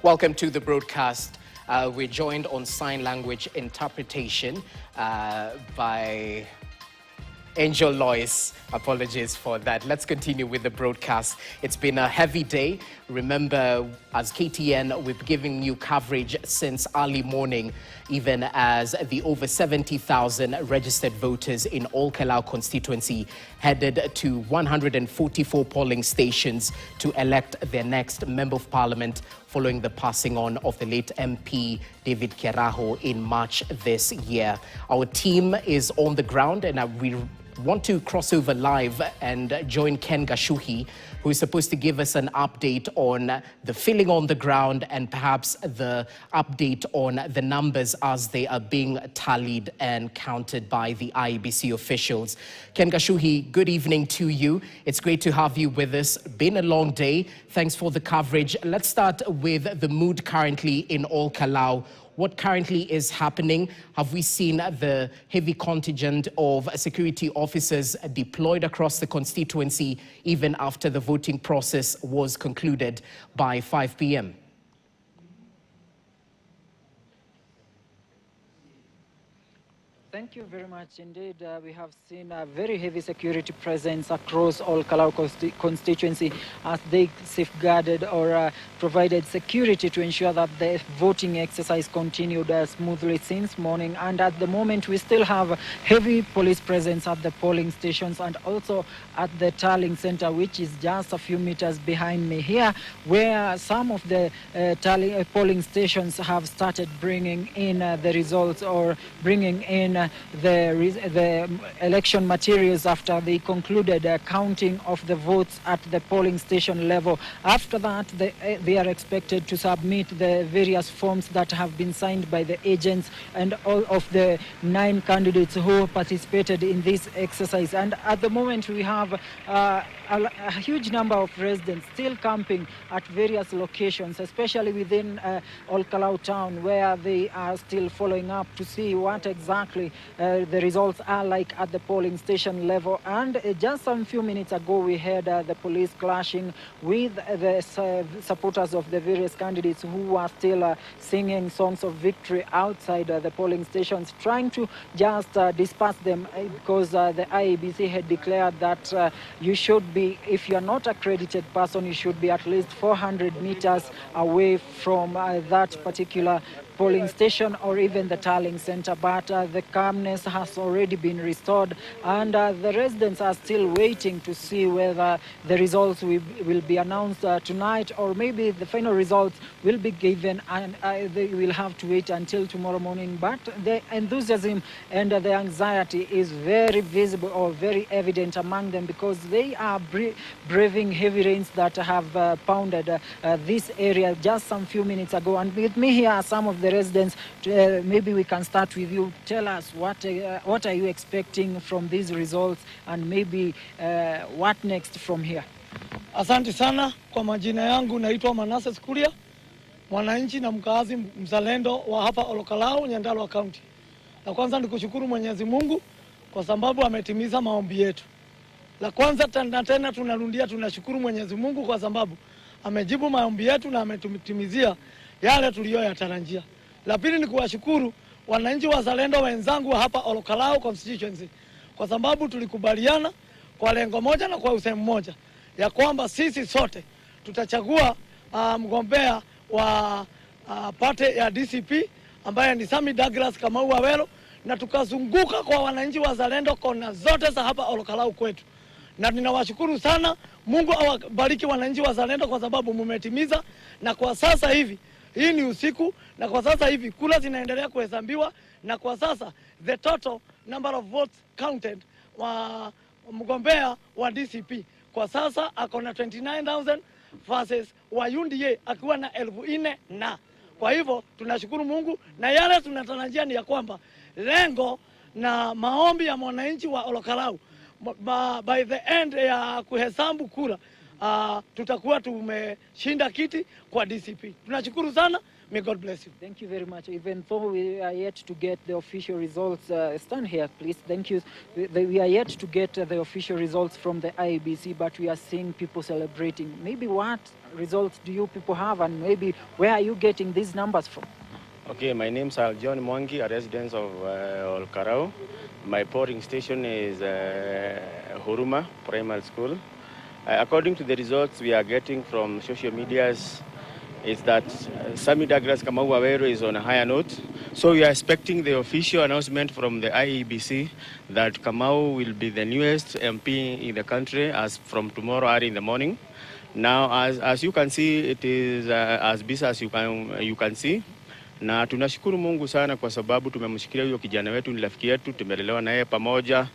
Welcome to the broadcast. We're joined on sign language interpretation by Angel Lois. Apologies for that. Let's continue with the broadcast. It's been a heavy day. Remember, as KTN, we've given you coverage since early morning, even as the over 70,000 registered voters in all Kalou constituency headed to 144 polling stations to elect their next Member of Parliament following the passing on of the late MP David Keraho in March this year. Our team is on the ground, and we want to cross over live and join Ken Gashuhi, who is supposed to give us an update on the feeling on the ground and perhaps the update on the numbers as they are being tallied and counted by the IEBC officials. Ken Gashuhi, good evening to you. It's great to have you with us. Been a long day. Thanks for the coverage. Let's start with the mood currently in all Kalou. What currently is happening? Have we seen the heavy contingent of security officers deployed across the constituency even after the voting process was concluded by 5 p.m.? Thank you very much indeed. We have seen a very heavy security presence across all Kalou constituency as they safeguarded or provided security to ensure that the voting exercise continued smoothly since morning. And at the moment, we still have heavy police presence at the polling stations and also at the tallying center, which is just a few meters behind me here, where some of the polling stations have started bringing in the results or bringing in the election materials after they concluded counting of the votes at the polling station level. After that, they are expected to submit the various forms that have been signed by the agents and all of the 9 candidates who participated in this exercise. And at the moment, we have a huge number of residents still camping at various locations, especially within Old Kalou town, where they are still following up to see what exactly the results are like at the polling station level. And just some few minutes ago, we heard the police clashing with the supporters of the various candidates who were still singing songs of victory outside the polling stations, trying to just disperse them because the IEBC had declared that you should be, if you are not accredited person, you should be at least 400 meters away from that particular polling station or even the tallying center. But the calmness has already been restored, and the residents are still waiting to see whether the results will be announced tonight, or maybe the final results will be given and they will have to wait until tomorrow morning. But the enthusiasm and the anxiety is very visible or very evident among them, because they are braving heavy rains that have pounded this area just some few minutes ago. And with me here are some of the residents. Maybe we can start with you. Tell us what are you expecting from these results, and maybe what next from here? Asante sana. Kwa majina yangu naitwa Manase Skuria, mwananchi na mkazi mzalendo wa hapa Old Kalou, Nyandarua County. La kwanza ni kushukuru Mwenyezi Mungu kwa sababu ametimiza maombi yetu. La kwanza tena tunarundia tunashukuru Mwenyezi Mungu kwa sababu amejibu maombi yetu na ametutimizia yale tuliyoyatarajia. La pili ni kuwashukuru wananchi wazalendo wenzangu wa hapa Old Kalou constituency kwa sababu tulikubaliana kwa lengo moja na kwa usemi mmoja ya kwamba sisi sote tutachagua mgombea wa party ya DCP ambaye ni Sami Douglas Kamau Wawelo, na tukazunguka kwa wananchi wazalendo kona zote za hapa Old Kalou kwetu. Na ninawashukuru sana. Mungu awabariki wananchi wazalendo kwa sababu mumetimiza, na kwa sasa hivi hii ni usiku, na kwa sasa hivi kura zinaendelea kuhesabiwa, na kwa sasa the total number of votes counted wa mgombea wa DCP kwa sasa ako na 29,000 versus wa UNDA akiwa na 4,000 na. Kwa hivyo tunashukuru Mungu, na yale tunatarajia ni ya kwamba lengo na maombi ya mwananchi wa Old Kalou by the end ya kuhesabu kura tutakuwa tumeshinda kiti kwa DCP. Tunashukuru sana. May God bless you. Thank you very much. Even though we are yet to get the official results, stand here, please. Thank you. We are yet to get the official results from the IEBC, but we are seeing people celebrating. Maybe what results do you people have, and maybe where are you getting these numbers from? Okay, my name is John Mwangi, a resident of Olkarau. My polling station is Huruma Primary School. According to the results we are getting from social medias, is that Sami Douglas Kamau Waweru is on a higher note. So we are expecting the official announcement from the IEBC that Kamau will be the newest MP in the country as from tomorrow early in the morning. Now, as you can see, it is as busy as you can see. Na tunashukuru Mungu sana kwa sababu tumemshikilia huyo kijana wetu, ni rafiki yetu, tumelelewa naye pamoja.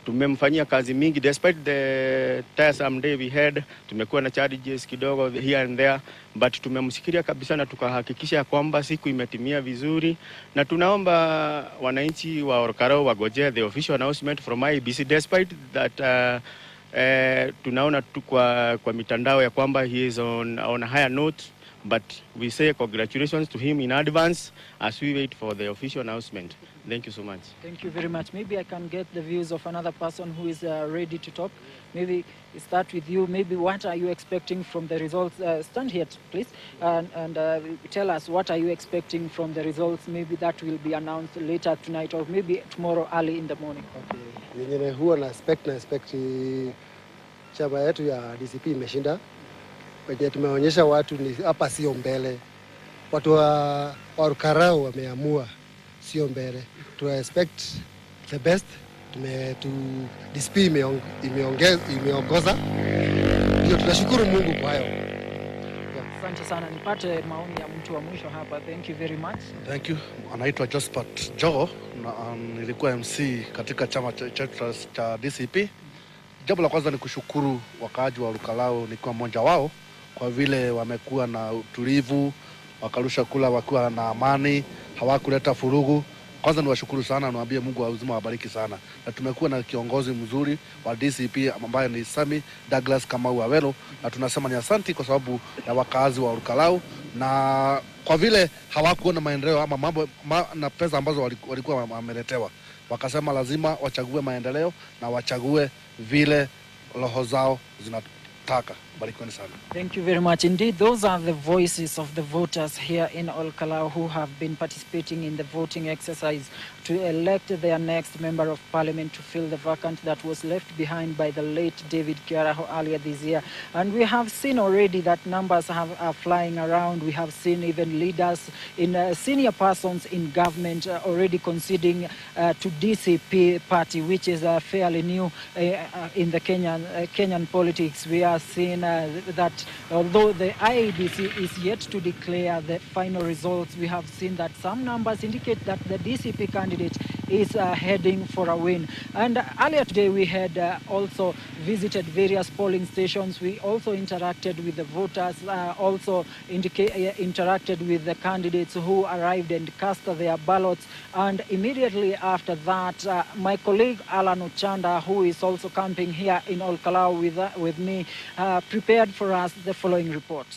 Tumemfanyia kazi mingi despite the tiresome day we had. Tumekuwa na challenges kidogo here and there, but tumemshikilia kabisa na tukahakikisha kwamba siku imetimia vizuri, na tunaomba wananchi wa Olkarau wagoje the official announcement from IEBC despite that tunaona tu kwa mitandao ya kwamba he is on a higher note, but we say congratulations to him in advance as we wait for the official announcement. Thank you so much. Thank you very much. Maybe I can get the views of another person who is ready to talk. Maybe start with you. Maybe what are you expecting from the results? Stand here, please, and tell us what are you expecting from the results. Maybe that will be announced later tonight or maybe tomorrow early in the morning. Okay. Yenye huwa na expect chama yetu ya DCP imeshinda. Wenye tumeonyesha watu ni hapa sio mbele. Watu wa Olkarau wameamua sio mbele. To expect the best. DCP imeongoza. Ndio tunashukuru Mungu kwa hayo. Asante sana. Nipate maoni ya mtu wa mwisho hapa. Thank you very much. Thank you. Anaitwa Josephat Jogo na nilikuwa MC katika chama cha DCP. Jambo la kwanza ni kushukuru wakaaji wa Olkarau, nikiwa mmoja wao, kwa vile wamekuwa na utulivu, wakarusha kula wakiwa na amani, hawakuleta furugu. Kwanza niwashukuru sana, niwaambie Mungu wa uzima wabariki sana. Na tumekuwa na kiongozi mzuri wa DCP ambaye ni Sami Douglas Kamau Waweru, na tunasema ni asante kwa sababu ya wakaazi wa Olkarau, na kwa vile hawakuona maendeleo ama mambo na pesa ambazo walikuwa wameletewa, wakasema lazima wachague maendeleo na wachague vile roho zao zinataka. Barikiweni sana. Thank you very much. Indeed, those are the voices of the voters here in Olkarau who have been participating in the voting exercise to elect their next member of parliament to fill the vacant that was left behind by the late David Kiaraho earlier this year. And we have seen already that numbers are flying around. We have seen even leaders in senior persons in government already conceding to DCP party, which is fairly new in the Kenyan politics. We are seeing that although the IEBC is yet to declare the final results, we have seen that some numbers indicate that the DCP candidate is heading for a win. And earlier today we had also visited various polling stations. We also interacted with the voters, also interacted with the candidates who arrived and cast their ballots. And immediately after that, my colleague Alan Ochanda, who is also camping here in Olkarau with me, prepared for us the following report.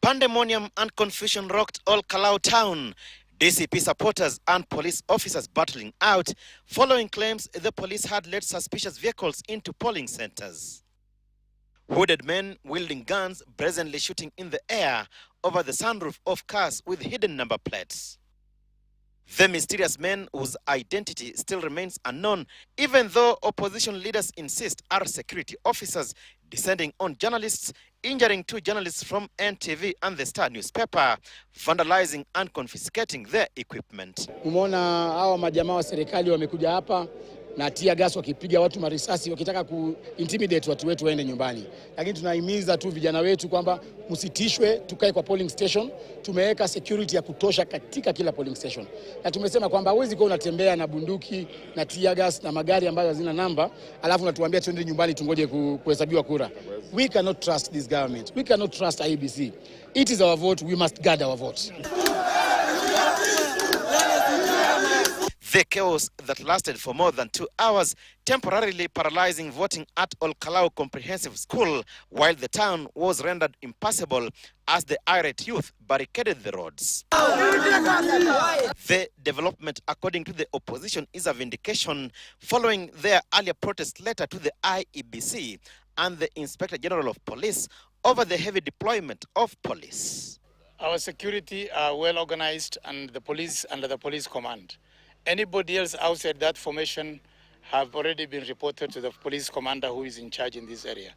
Pandemonium and confusion rocked Olkarau town. DCP supporters and police officers battling out following claims the police had led suspicious vehicles into polling centers. Hooded men wielding guns brazenly shooting in the air over the sunroof of cars with hidden number plates. The mysterious men, whose identity still remains unknown, even though opposition leaders insist are security officers, descending on journalists, injuring 2 journalists from NTV and the Star newspaper, vandalizing and confiscating their equipment. Umeona hawa majamaa wa serikali wamekuja hapa na tia gas wakipiga watu marisasi wakitaka intimidate watu wetu waende nyumbani. Lakini tunahimiza tu vijana wetu kwamba msitishwe, tukae kwa polling station. Tumeweka security ya kutosha katika kila polling station. Na tumesema kwamba huwezi kuwa unatembea na bunduki na tia gas na magari ambayo hazina namba, alafu unatuambia tuende nyumbani tungoje kuhesabiwa kura. We cannot trust this government. We cannot trust IEBC. It is our vote, we must guard our vote. The chaos that lasted for more than 2 hours, temporarily paralyzing voting at Kalou Comprehensive School, while the town was rendered impassable as the irate youth barricaded the roads. The development, according to the opposition, is a vindication following their earlier protest letter to the IEBC and the Inspector General of Police over the heavy deployment of police. Our security are well organized and the police under the police command. Anybody else outside that formation have already been reported to the police commander who is in charge in this area.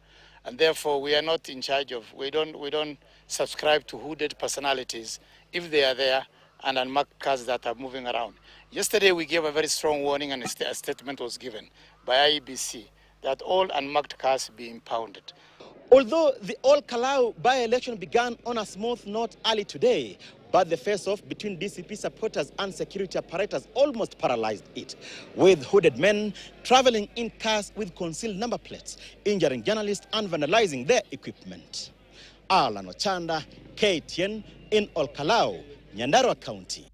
And therefore we are not in charge of, we don't subscribe to hooded personalities if they are there and unmarked cars that are moving around. Yesterday we gave a very strong warning and a statement was given by IEBC that all unmarked cars be impounded. Although the Kalou by-election began on a smooth note early today, but the face-off between DCP supporters and security apparatus almost paralyzed it, with hooded men traveling in cars with concealed number plates, injuring journalists and vandalizing their equipment. Alan Ochanda, KTN in Kalou, Nyandarua County.